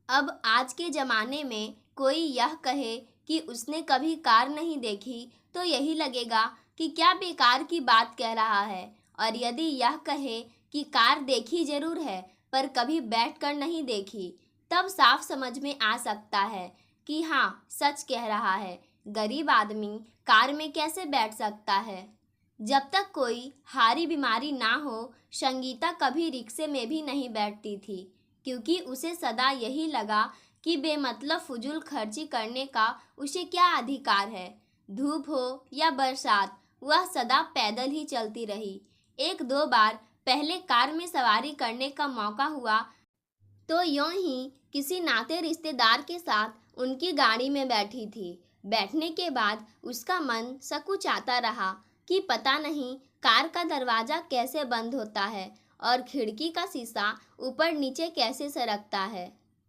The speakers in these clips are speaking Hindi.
अब आज के ज़माने में कोई यह कहे कि उसने कभी कार नहीं देखी तो यही लगेगा कि क्या बेकार की बात कह रहा है। और यदि यह कहे कि कार देखी जरूर है पर कभी बैठकर नहीं देखी, तब साफ समझ में आ सकता है कि हाँ, सच कह रहा है। गरीब आदमी कार में कैसे बैठ सकता है। जब तक कोई हारी बीमारी ना हो, संगीता कभी रिक्शे में भी नहीं बैठती थी, क्योंकि उसे सदा यही लगा कि बेमतलब फजूल खर्ची करने का उसे क्या अधिकार है। धूप हो या बरसात, वह सदा पैदल ही चलती रही। एक दो बार पहले कार में सवारी करने का मौका हुआ तो यूं ही किसी नाते रिश्तेदार के साथ उनकी गाड़ी में बैठी थी। बैठने के बाद उसका मन सकुचाता रहा कि पता नहीं कार का दरवाज़ा कैसे बंद होता है और खिड़की का शीशा ऊपर नीचे कैसे सरकता है।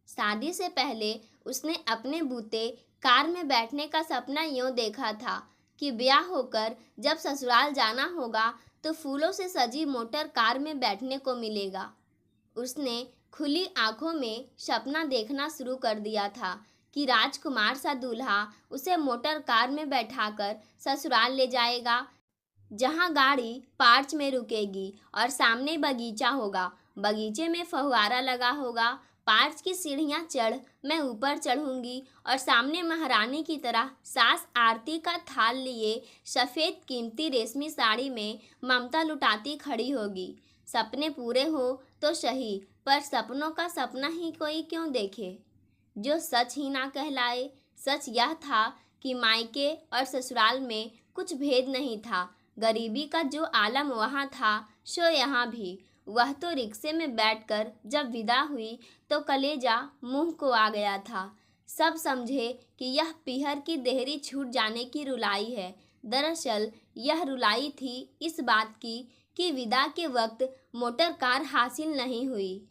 शादी से पहले उसने अपने बूते कार में बैठने का सपना यूं देखा था कि ब्याह होकर जब ससुराल जाना होगा तो फूलों से सजी मोटर कार में बैठने को मिलेगा। उसने खुली आंखों में सपना देखना शुरू कर दिया था कि राजकुमार सा दूल्हा उसे मोटर कार में बैठाकर ससुराल ले जाएगा, जहां गाड़ी पार्च में रुकेगी और सामने बगीचा होगा। बगीचे में फव्वारा लगा होगा। पार्च की सीढ़ियां चढ़ मैं ऊपर चढ़ूंगी और सामने महारानी की तरह सास आरती का थाल लिए सफ़ेद कीमती रेशमी साड़ी में ममता लुटाती खड़ी होगी। सपने पूरे हो तो सही, पर सपनों का सपना ही कोई क्यों देखे जो सच ही ना कहलाए। सच यह था कि मायके और ससुराल में कुछ भेद नहीं था। गरीबी का जो आलम वहाँ था, सो यहाँ भी। वह तो रिक्शे में बैठकर जब विदा हुई तो कलेजा मुंह को आ गया था। सब समझे कि यह पीहर की देहरी छूट जाने की रुलाई है। दरअसल यह रुलाई थी इस बात की कि विदा के वक्त मोटर कार हासिल नहीं हुई,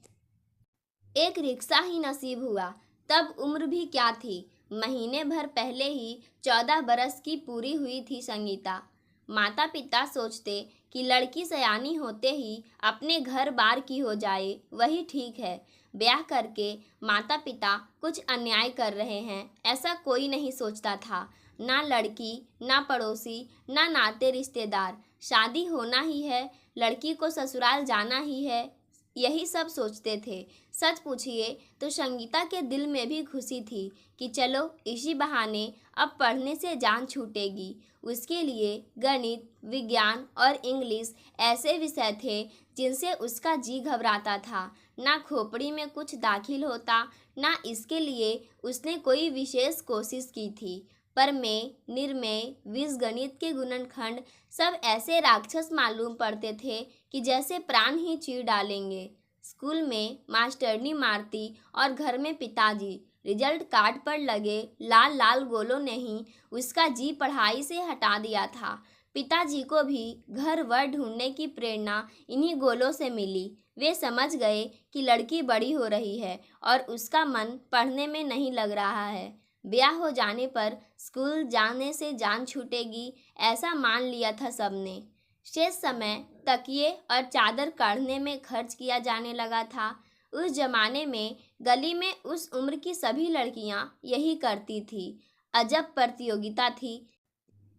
एक रिक्शा ही नसीब हुआ। तब उम्र भी क्या थी, महीने भर पहले ही 14 बरस की पूरी हुई थी संगीता। माता पिता सोचते कि लड़की सयानी होते ही अपने घर बार की हो जाए, वही ठीक है। ब्याह करके माता पिता कुछ अन्याय कर रहे हैं, ऐसा कोई नहीं सोचता था। ना लड़की, ना पड़ोसी, ना नाते रिश्तेदार। शादी होना ही है, लड़की को ससुराल जाना ही है, यही सब सोचते थे। सच पूछिए तो संगीता के दिल में भी खुशी थी कि चलो इसी बहाने अब पढ़ने से जान छूटेगी। उसके लिए गणित, विज्ञान और इंग्लिश ऐसे विषय थे जिनसे उसका जी घबराता था। ना खोपड़ी में कुछ दाखिल होता, ना इसके लिए उसने कोई विशेष कोशिश की थी। पर में, निर्मेय, बीजगणित के गुणनखंड सब ऐसे राक्षस मालूम पड़ते थे कि जैसे प्राण ही चीर डालेंगे। स्कूल में मास्टरनी मारती और घर में पिताजी। रिजल्ट कार्ड पर लगे लाल लाल गोलों ने ही उसका जी पढ़ाई से हटा दिया था। पिताजी को भी घर वर ढूंढने की प्रेरणा इन्हीं गोलों से मिली। वे समझ गए कि लड़की बड़ी हो रही है और उसका मन पढ़ने में नहीं लग रहा है। ब्याह हो जाने पर स्कूल जाने से जान छूटेगी, ऐसा मान लिया था सबने। शेष समय तकिए और चादर काढ़ने में खर्च किया जाने लगा था। उस जमाने में गली में उस उम्र की सभी लड़कियां यही करती थी। अजब प्रतियोगिता थी,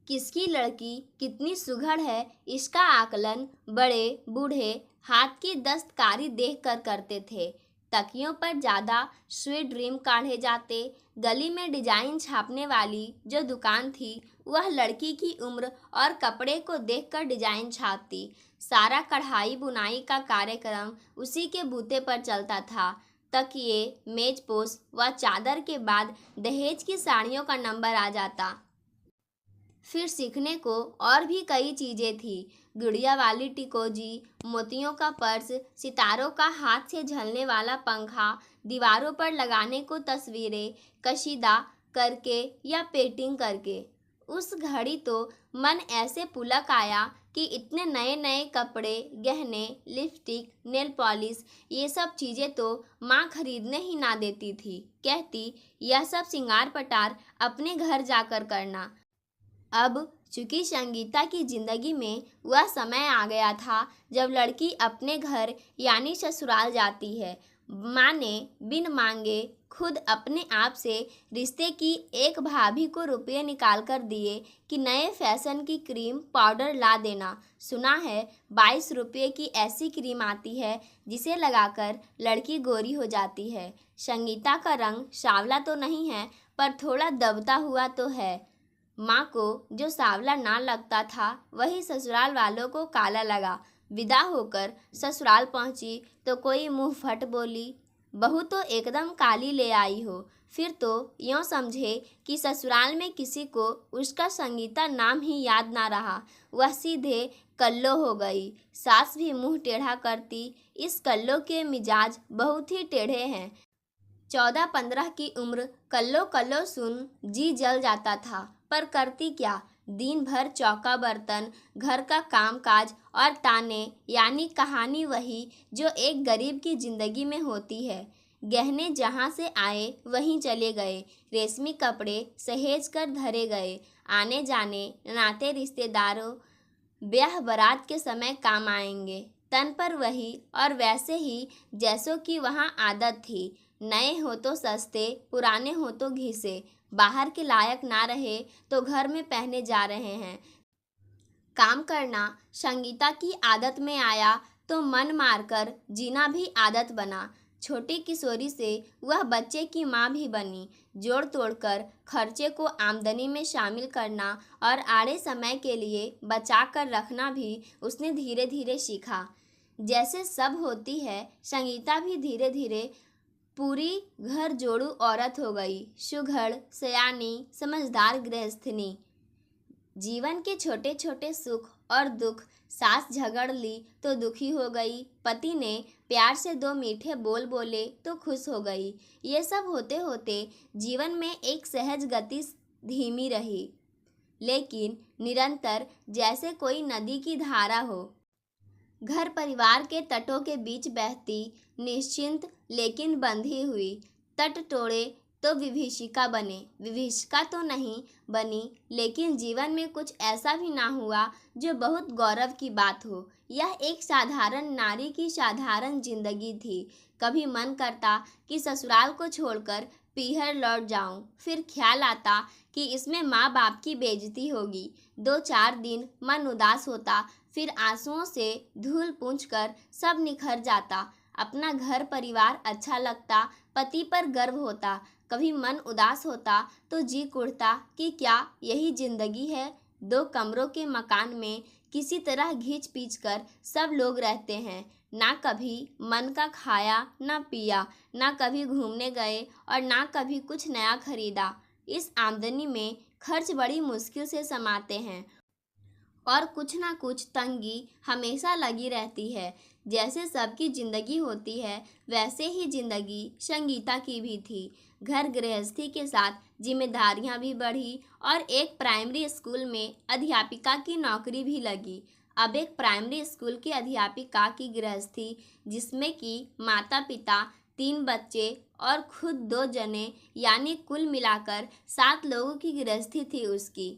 किसकी लड़की कितनी सुघड़ है, इसका आकलन बड़े बूढ़े हाथ की दस्तकारी देख कर करते थे। तकियों पर ज़्यादा स्वीट ड्रीम काढ़े जाते। गली में डिजाइन छापने वाली जो दुकान थी, वह लड़की की उम्र और कपड़े को देखकर डिजाइन छापती। सारा कढ़ाई बुनाई का कार्यक्रम उसी के बूते पर चलता था। तकिए, मेजपोश व चादर के बाद दहेज की साड़ियों का नंबर आ जाता। फिर सीखने को और भी कई चीज़ें थी। गुड़िया वाली टिकोजी, मोतियों का पर्स, सितारों का हाथ से झलने वाला पंखा, दीवारों पर लगाने को तस्वीरें कशीदा करके या पेंटिंग करके। उस घड़ी तो मन ऐसे पुलक आया कि इतने नए नए कपड़े, गहने, लिपस्टिक, नेल पॉलिश, ये सब चीज़ें तो माँ खरीदने ही ना देती थी। कहती यह सब सिंगार पटार अपने घर जाकर करना। अब चूंकि संगीता की जिंदगी में वह समय आ गया था जब लड़की अपने घर यानी ससुराल जाती है। माँ ने बिन मांगे खुद अपने आप से रिश्ते की एक भाभी को रुपये निकाल कर दिए कि नए फैशन की क्रीम पाउडर ला देना। सुना है 22 रुपये की ऐसी क्रीम आती है जिसे लगाकर लड़की गोरी हो जाती है। संगीता का रंग सांवला तो नहीं है, पर थोड़ा दबता हुआ तो है। माँ को जो सांवला ना लगता था वही ससुराल वालों को काला लगा। विदा होकर ससुराल पहुंची तो कोई मुंह फट बोली, बहू तो एकदम काली ले आई हो। फिर तो यूँ समझे कि ससुराल में किसी को उसका संगीता नाम ही याद ना रहा। वह सीधे कल्लो हो गई। सास भी मुंह टेढ़ा करती। इस कल्लो के मिजाज बहुत ही टेढ़े हैं। 14-15 की उम्र कल्लो कल्लो सुन जी जल जाता था, पर करती क्या। दिन भर चौका बर्तन, घर का कामकाज और ताने, यानी कहानी वही जो एक गरीब की जिंदगी में होती है। गहने जहाँ से आए वहीं चले गए, रेशमी कपड़े सहेज कर धरे गए। आने जाने नाते रिश्तेदारों ब्याह बारात के समय काम आएंगे। तन पर वही और वैसे ही जैसों की वहाँ आदत थी। नए हो तो सस्ते, पुराने हो तो घिसे। बाहर के लायक ना रहे तो घर में पहने जा रहे हैं। काम करना संगीता की आदत में आया तो मन मारकर जीना भी आदत बना। छोटी किशोरी से वह बच्चे की माँ भी बनी। जोड़ तोड़कर खर्चे को आमदनी में शामिल करना और आड़े समय के लिए बचा कर रखना भी उसने धीरे धीरे सीखा। जैसे सब होती है, संगीता भी धीरे धीरे पूरी घर जोड़ू औरत हो गई। सुघड़, सयानी, समझदार गृहस्थिनी। जीवन के छोटे छोटे सुख और दुख। सास झगड़ ली तो दुखी हो गई। पति ने प्यार से 2 मीठे बोल बोले तो खुश हो गई। ये सब होते होते जीवन में एक सहज गति धीमी रही, लेकिन निरंतर, जैसे कोई नदी की धारा हो। घर परिवार के तटों के बीच बहती, निश्चिंत लेकिन बंधी हुई। तट तोड़े तो विभीषिका बने। विभीषिका तो नहीं बनी, लेकिन जीवन में कुछ ऐसा भी ना हुआ जो बहुत गौरव की बात हो। यह एक साधारण नारी की साधारण जिंदगी थी। कभी मन करता कि ससुराल को छोड़कर पीहर लौट जाऊं, फिर ख्याल आता कि इसमें माँ बाप की बेइज्जती होगी। 2-4 दिन मन उदास होता, फिर आंसुओं से धूल पूंछकर सब निखर जाता। अपना घर परिवार अच्छा लगता, पति पर गर्व होता। कभी मन उदास होता तो जी कुढ़ता कि क्या यही जिंदगी है। 2 कमरों के मकान में किसी तरह घिंच पीच कर सब लोग रहते हैं। ना कभी मन का खाया ना पिया, ना कभी घूमने गए और ना कभी कुछ नया खरीदा। इस आमदनी में खर्च बड़ी मुश्किल से समाते हैं और कुछ ना कुछ तंगी हमेशा लगी रहती है। जैसे सबकी जिंदगी होती है, वैसे ही जिंदगी संगीता की भी थी। घर गृहस्थी के साथ जिम्मेदारियां भी बढ़ी और एक प्राइमरी स्कूल में अध्यापिका की नौकरी भी लगी। अब एक प्राइमरी स्कूल की अध्यापिका की गृहस्थी, जिसमें कि माता पिता, 3 बच्चे और खुद 2 जने, यानी कुल मिलाकर 7 लोगों की गृहस्थी थी उसकी।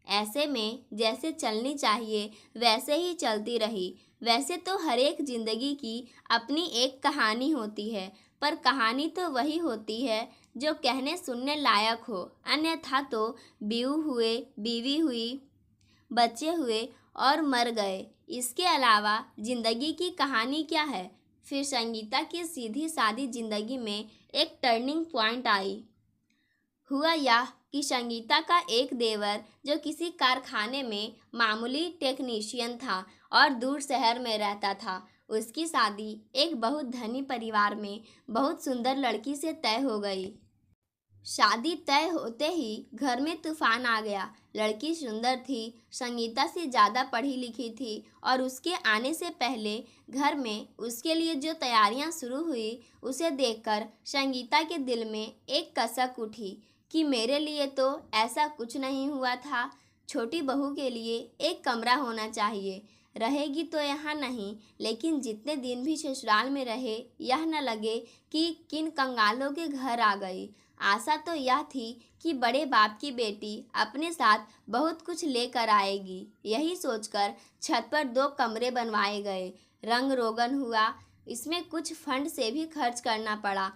ऐसे में जैसे चलनी चाहिए वैसे ही चलती रही। वैसे तो हर एक जिंदगी की अपनी एक कहानी होती है, पर कहानी तो वही होती है जो कहने सुनने लायक हो। अन्यथा तो बीऊ हुए, बीवी हुई, बच्चे हुए और मर गए। इसके अलावा जिंदगी की कहानी क्या है। फिर संगीता की सीधी सादी जिंदगी में एक टर्निंग पॉइंट आई। हुआ यह कि संगीता का एक देवर, जो किसी कारखाने में मामूली टेक्नीशियन था और दूर शहर में रहता था, उसकी शादी एक बहुत धनी परिवार में बहुत सुंदर लड़की से तय हो गई। शादी तय होते ही घर में तूफान आ गया। लड़की सुंदर थी, संगीता से ज़्यादा पढ़ी लिखी थी और उसके आने से पहले घर में उसके लिए जो तैयारियां शुरू हुई, उसे देखकर संगीता के दिल में एक कसक उठी कि मेरे लिए तो ऐसा कुछ नहीं हुआ था। छोटी बहू के लिए एक कमरा होना चाहिए। रहेगी तो यहाँ नहीं, लेकिन जितने दिन भी ससुराल में रहे, यह न लगे कि किन कंगालों के घर आ गई। आशा तो यह थी कि बड़े बाप की बेटी अपने साथ बहुत कुछ लेकर आएगी। यही सोचकर छत पर 2 कमरे बनवाए गए। रंग रोगन हुआ। इसमें कुछ फंड से भी खर्च करना पड़ा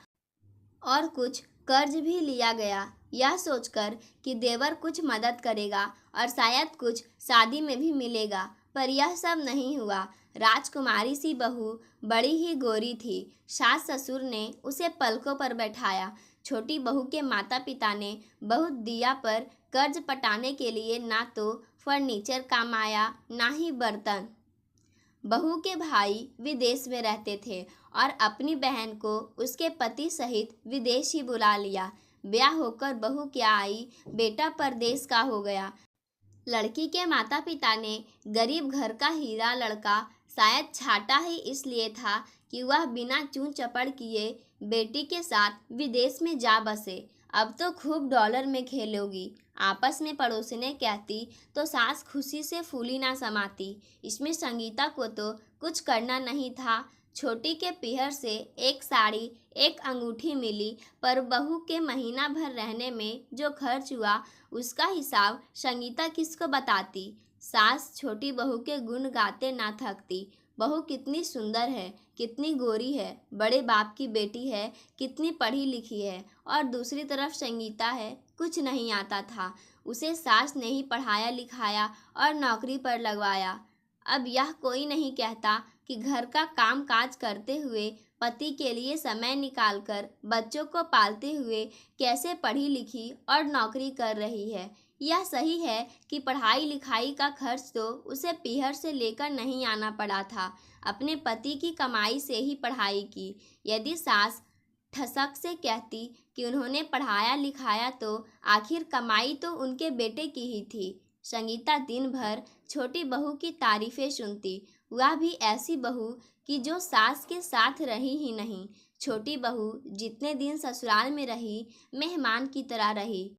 और कुछ कर्ज भी लिया गया, यह सोचकर कि देवर कुछ मदद करेगा और शायद कुछ शादी में भी मिलेगा, पर यह सब नहीं हुआ। राजकुमारी सी बहू बड़ी ही गोरी थी। सास ससुर ने उसे पलकों पर बैठाया। छोटी बहू के माता पिता ने बहुत दिया, पर कर्ज पटाने के लिए ना तो फर्नीचर काम आया, ना ही बर्तन। बहू के भाई विदेश में रहते थे और अपनी बहन को उसके पति सहित विदेश ही बुला लिया। ब्याह होकर बहू क्या आई, बेटा परदेश का हो गया। लड़की के माता पिता ने गरीब घर का हीरा लड़का शायद छाटा ही इसलिए था कि वह बिना चूं चपड़ किए बेटी के साथ विदेश में जा बसे। अब तो खूब डॉलर में खेलोगी, आपस में पड़ोसिनें कहती तो सास खुशी से फूली ना समाती। इसमें संगीता को तो कुछ करना नहीं था। छोटी के पीहर से एक साड़ी एक अंगूठी मिली, पर बहू के महीना भर रहने में जो खर्च हुआ उसका हिसाब संगीता किसको बताती। सास छोटी बहू के गुण गाते ना थकती। बहू कितनी सुंदर है, कितनी गोरी है, बड़े बाप की बेटी है, कितनी पढ़ी लिखी है। और दूसरी तरफ संगीता है, कुछ नहीं आता था, उसे सास ने ही पढ़ाया लिखाया और नौकरी पर लगवाया। अब यह कोई नहीं कहता कि घर का काम काज करते हुए पति के लिए समय निकालकर बच्चों को पालते हुए कैसे पढ़ी लिखी और नौकरी कर रही है। यह सही है कि पढ़ाई लिखाई का खर्च तो उसे पीहर से लेकर नहीं आना पड़ा था, अपने पति की कमाई से ही पढ़ाई की। यदि सास ठसक से कहती कि उन्होंने पढ़ाया लिखाया, तो आखिर कमाई तो उनके बेटे की ही थी। संगीता दिन भर छोटी बहू की तारीफें सुनती, वह भी ऐसी बहू कि जो सास के साथ रही ही नहीं। छोटी बहू जितने दिन ससुराल में रही, मेहमान की तरह रही।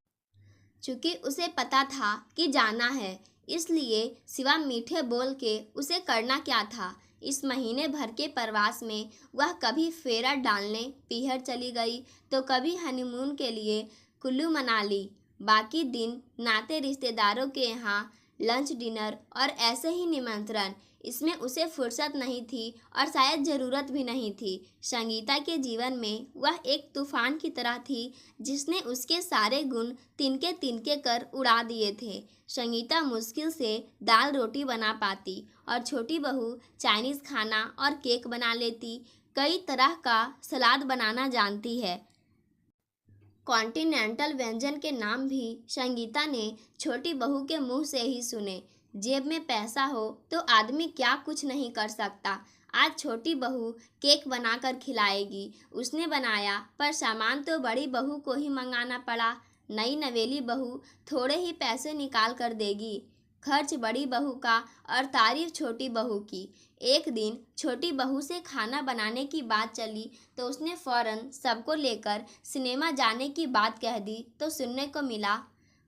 चूँकि उसे पता था कि जाना है, इसलिए सिवा मीठे बोल के उसे करना क्या था। इस महीने भर के प्रवास में वह कभी फेरा डालने पीहर चली गई, तो कभी हनीमून के लिए कुल्लू मनाली। बाकी दिन नाते रिश्तेदारों के यहाँ लंच डिनर और ऐसे ही निमंत्रण। इसमें उसे फुर्सत नहीं थी और शायद ज़रूरत भी नहीं थी। संगीता के जीवन में वह एक तूफान की तरह थी, जिसने उसके सारे गुण तिनके तिनके कर उड़ा दिए थे। संगीता मुश्किल से दाल रोटी बना पाती और छोटी बहू चाइनीज़ खाना और केक बना लेती। कई तरह का सलाद बनाना जानती है। कॉन्टिनेंटल व्यंजन के नाम भी संगीता ने छोटी बहू के मुंह से ही सुने। जेब में पैसा हो तो आदमी क्या कुछ नहीं कर सकता। आज छोटी बहू केक बनाकर खिलाएगी। उसने बनाया, पर सामान तो बड़ी बहू को ही मंगाना पड़ा। नई नवेली बहू थोड़े ही पैसे निकाल कर देगी। खर्च बड़ी बहू का और तारीफ छोटी बहू की। एक दिन छोटी बहू से खाना बनाने की बात चली, तो उसने फौरन सबको लेकर सिनेमा जाने की बात कह दी, तो सुनने को मिला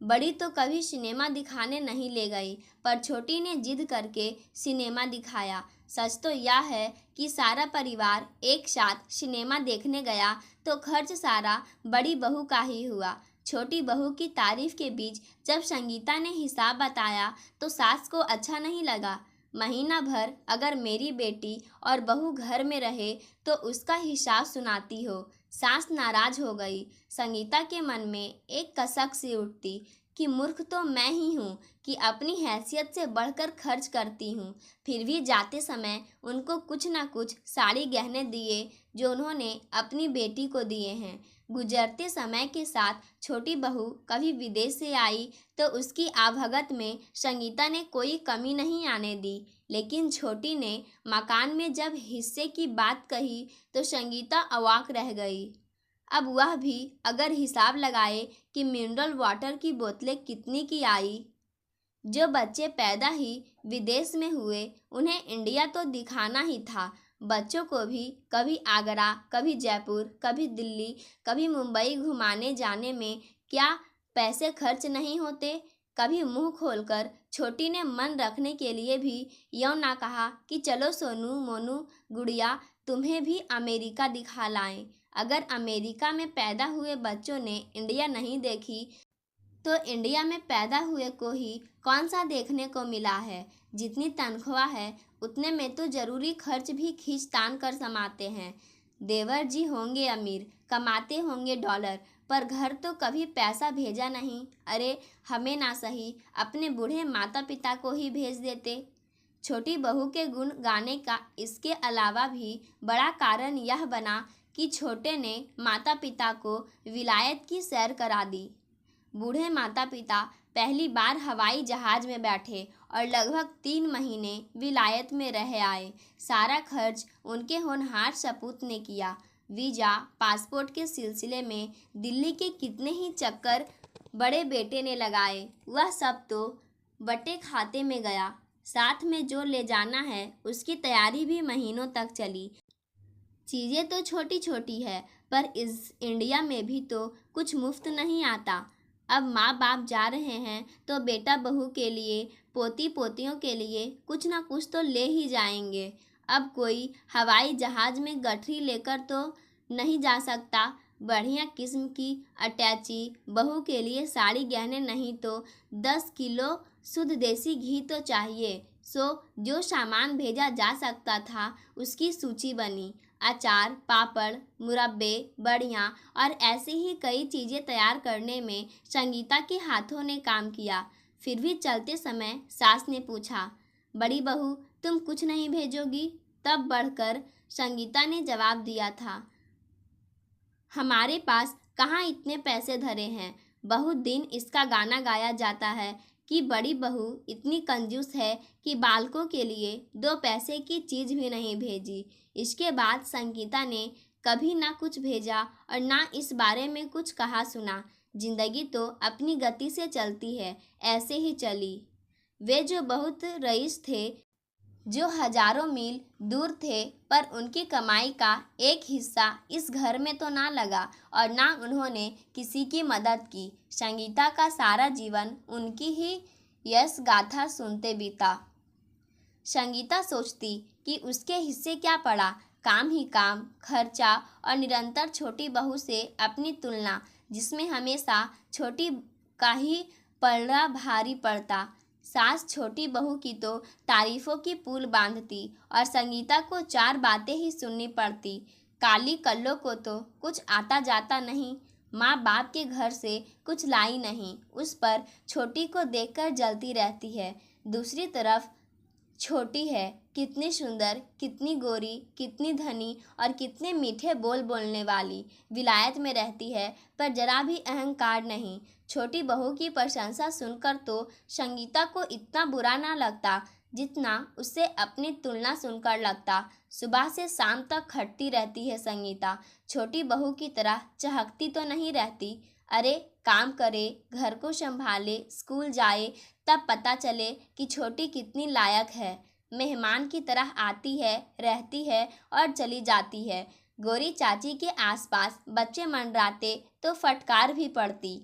बड़ी तो कभी सिनेमा दिखाने नहीं ले गई, पर छोटी ने जिद करके सिनेमा दिखाया। सच तो यह है कि सारा परिवार एक साथ सिनेमा देखने गया तो खर्च सारा बड़ी बहू का ही हुआ। छोटी बहू की तारीफ के बीच जब संगीता ने हिसाब बताया तो सास को अच्छा नहीं लगा। महीना भर अगर मेरी बेटी और बहू घर में रहे तो उसका हिसाब सुनाती हो। सास नाराज हो गई। संगीता के मन में एक कसक सी उठती कि मूर्ख तो मैं ही हूँ कि अपनी हैसियत से बढ़कर खर्च करती हूँ। फिर भी जाते समय उनको कुछ ना कुछ साड़ी गहने दिए जो उन्होंने अपनी बेटी को दिए हैं। गुजरते समय के साथ छोटी बहू कभी विदेश से आई तो उसकी आवभगत में संगीता ने कोई कमी नहीं आने दी, लेकिन छोटी ने मकान में जब हिस्से की बात कही तो संगीता अवाक रह गई। अब वह भी अगर हिसाब लगाए कि मिनरल वाटर की बोतलें कितनी की आई। जो बच्चे पैदा ही विदेश में हुए, उन्हें इंडिया तो दिखाना ही था। बच्चों को भी कभी आगरा, कभी जयपुर, कभी दिल्ली, कभी मुंबई घुमाने जाने में क्या पैसे खर्च नहीं होते। कभी मुंह खोलकर छोटी ने मन रखने के लिए भी यूं ना कहा कि चलो सोनू मोनू गुड़िया, तुम्हें भी अमेरिका दिखा लाएं। अगर अमेरिका में पैदा हुए बच्चों ने इंडिया नहीं देखी तो इंडिया में पैदा हुए को ही कौन सा देखने को मिला है। जितनी तनख्वाह है उतने में तो ज़रूरी खर्च भी खींच तान कर समाते हैं। देवर जी होंगे अमीर, कमाते होंगे डॉलर, पर घर तो कभी पैसा भेजा नहीं। अरे हमें ना सही, अपने बूढ़े माता पिता को ही भेज देते। छोटी बहू के गुण गाने का इसके अलावा भी बड़ा कारण यह बना कि छोटे ने माता पिता को विलायत की सैर करा दी। बूढ़े माता पिता पहली बार हवाई जहाज में बैठे और लगभग 3 महीने विलायत में रह आए। सारा खर्च उनके होनहार सपूत ने किया। वीज़ा पासपोर्ट के सिलसिले में दिल्ली के कितने ही चक्कर बड़े बेटे ने लगाए। वह सब तो बटे खाते में गया। साथ में जो ले जाना है उसकी तैयारी भी महीनों तक चली। चीज़ें तो छोटी छोटी है, पर इस इंडिया में भी तो कुछ मुफ्त नहीं आता। अब माँ बाप जा रहे हैं तो बेटा बहू के लिए, पोती पोतियों के लिए कुछ ना कुछ तो ले ही जाएंगे। अब कोई हवाई जहाज़ में गठरी लेकर तो नहीं जा सकता। बढ़िया किस्म की अटैची, बहू के लिए साड़ी गहने, नहीं तो 10 किलो शुद्ध देसी घी तो चाहिए। सो जो सामान भेजा जा सकता था उसकी सूची बनी। अचार, पापड़, मुरब्बे, बड़ियाँ और ऐसी ही कई चीज़ें तैयार करने में संगीता के हाथों ने काम किया। फिर भी चलते समय सास ने पूछा, बड़ी बहू तुम कुछ नहीं भेजोगी? तब बढ़कर संगीता ने जवाब दिया था, हमारे पास कहाँ इतने पैसे धरे हैं। बहुत दिन इसका गाना गाया जाता है कि बड़ी बहू इतनी कंजूस है कि बालकों के लिए 2 पैसे की चीज़ भी नहीं भेजी। इसके बाद संगीता ने कभी ना कुछ भेजा और ना इस बारे में कुछ कहा सुना। जिंदगी तो अपनी गति से चलती है, ऐसे ही चली। वे जो बहुत रईस थे, जो हजारों मील दूर थे, पर उनकी कमाई का एक हिस्सा इस घर में तो ना लगा और ना उन्होंने किसी की मदद की। संगीता का सारा जीवन उनकी ही यश गाथा सुनते बीता। संगीता सोचती कि उसके हिस्से क्या पड़ा, काम ही काम, खर्चा और निरंतर छोटी बहू से अपनी तुलना, जिसमें हमेशा छोटी का ही पलड़ा भारी पड़ता। सास छोटी बहू की तो तारीफों की पुल बांधती और संगीता को 4 बातें ही सुननी पड़ती। काली कल्लो को तो कुछ आता जाता नहीं, माँ बाप के घर से कुछ लाई नहीं, उस पर छोटी को देखकर जलती रहती है। दूसरी तरफ छोटी है, कितनी सुंदर, कितनी गोरी, कितनी धनी और कितने मीठे बोल बोलने वाली। विलायत में रहती है पर जरा भी अहंकार नहीं। छोटी बहू की प्रशंसा सुनकर तो संगीता को इतना बुरा ना लगता जितना उससे अपनी तुलना सुनकर लगता। सुबह से शाम तक खटती रहती है संगीता, छोटी बहू की तरह चहकती तो नहीं रहती। अरे काम करे, घर को संभाले, स्कूल जाए, तब पता चले कि छोटी कितनी लायक है। मेहमान की तरह आती है, रहती है और चली जाती है। गोरी चाची के आसपास बच्चे मंडराते तो फटकार भी पड़ती।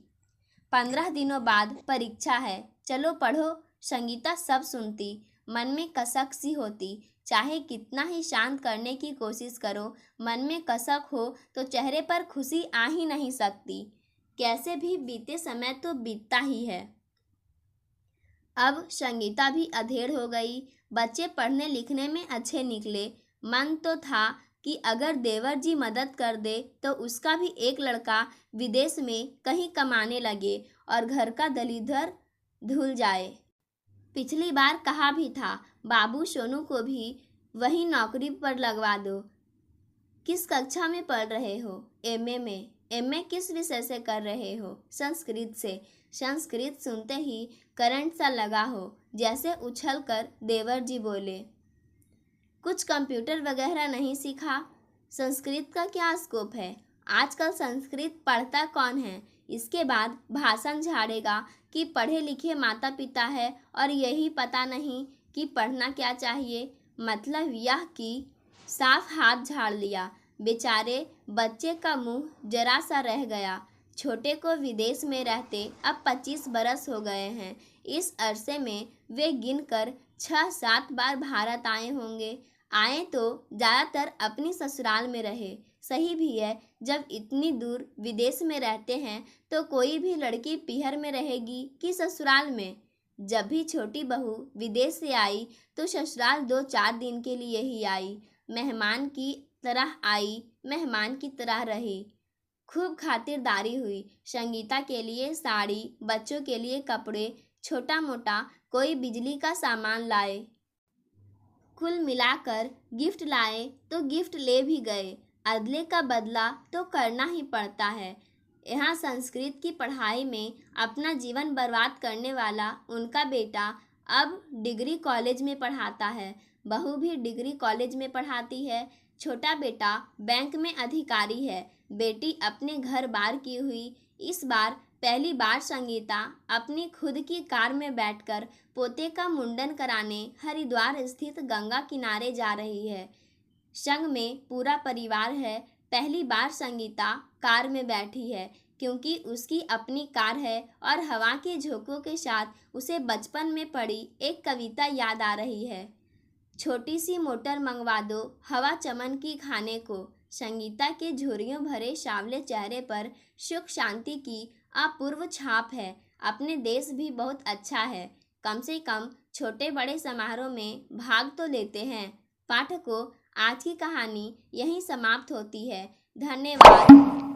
15 दिनों बाद परीक्षा है, चलो पढ़ो। संगीता सब सुनती, मन में कसक सी होती। चाहे कितना ही शांत करने की कोशिश करो, मन में कसक हो तो चेहरे पर खुशी आ ही नहीं सकती। कैसे भी बीते समय तो बीतता ही है। अब संगीता भी अधेड़ हो गई। बच्चे पढ़ने लिखने में अच्छे निकले। मन तो था कि अगर देवर जी मदद कर दे तो उसका भी एक लड़का विदेश में कहीं कमाने लगे और घर का दलीदर धुल जाए। पिछली बार कहा भी था, बाबू सोनू को भी वही नौकरी पर लगवा दो। किस कक्षा में पढ़ रहे हो? एमए में। एमए किस विषय से कर रहे हो? संस्कृत से। संस्कृत सुनते ही करंट सा लगा हो, जैसे उछल कर देवर जी बोले, कुछ कंप्यूटर वगैरह नहीं सीखा? संस्कृत का क्या स्कोप है? आजकल संस्कृत पढ़ता कौन है? इसके बाद भाषण झाड़ेगा कि पढ़े लिखे माता पिता है और यही पता नहीं कि पढ़ना क्या चाहिए। मतलब यह कि साफ हाथ झाड़ लिया। बेचारे बच्चे का मुंह जरा सा रह गया। छोटे को विदेश में रहते अब 25 बरस हो गए हैं। इस अरसे में वे गिनकर 6-7 बार भारत आए होंगे। आए तो ज़्यादातर अपनी ससुराल में रहे। सही भी है, जब इतनी दूर विदेश में रहते हैं तो कोई भी लड़की पीहर में रहेगी कि ससुराल में। जब भी छोटी बहू विदेश से आई तो ससुराल 2-4 दिन के लिए ही आई। मेहमान की तरह आई, मेहमान की तरह रही। खूब खातिरदारी हुई। संगीता के लिए साड़ी, बच्चों के लिए कपड़े, छोटा मोटा कोई बिजली का सामान लाए। कुल मिलाकर गिफ्ट लाए तो गिफ्ट ले भी गए। अदले का बदला तो करना ही पड़ता है। यहाँ संस्कृत की पढ़ाई में अपना जीवन बर्बाद करने वाला उनका बेटा अब डिग्री कॉलेज में पढ़ाता है। बहू भी डिग्री कॉलेज में पढ़ाती है। छोटा बेटा बैंक में अधिकारी है। बेटी अपने घर बार की हुई। इस बार पहली बार संगीता अपनी खुद की कार में बैठकर पोते का मुंडन कराने हरिद्वार स्थित गंगा किनारे जा रही है। संग में पूरा परिवार है। पहली बार संगीता कार में बैठी है क्योंकि उसकी अपनी कार है और हवा के झोंकों के साथ उसे बचपन में पढ़ी एक कविता याद आ रही है। छोटी सी मोटर मंगवा दो हवा चमन की खाने को। संगीता के झुर्रियों भरे सांवले चेहरे पर सुख शांति की अपूर्व छाप है। अपने देश भी बहुत अच्छा है। कम से कम छोटे बड़े समारोह में भाग तो लेते हैं। पाठकों, आज की कहानी यहीं समाप्त होती है। धन्यवाद।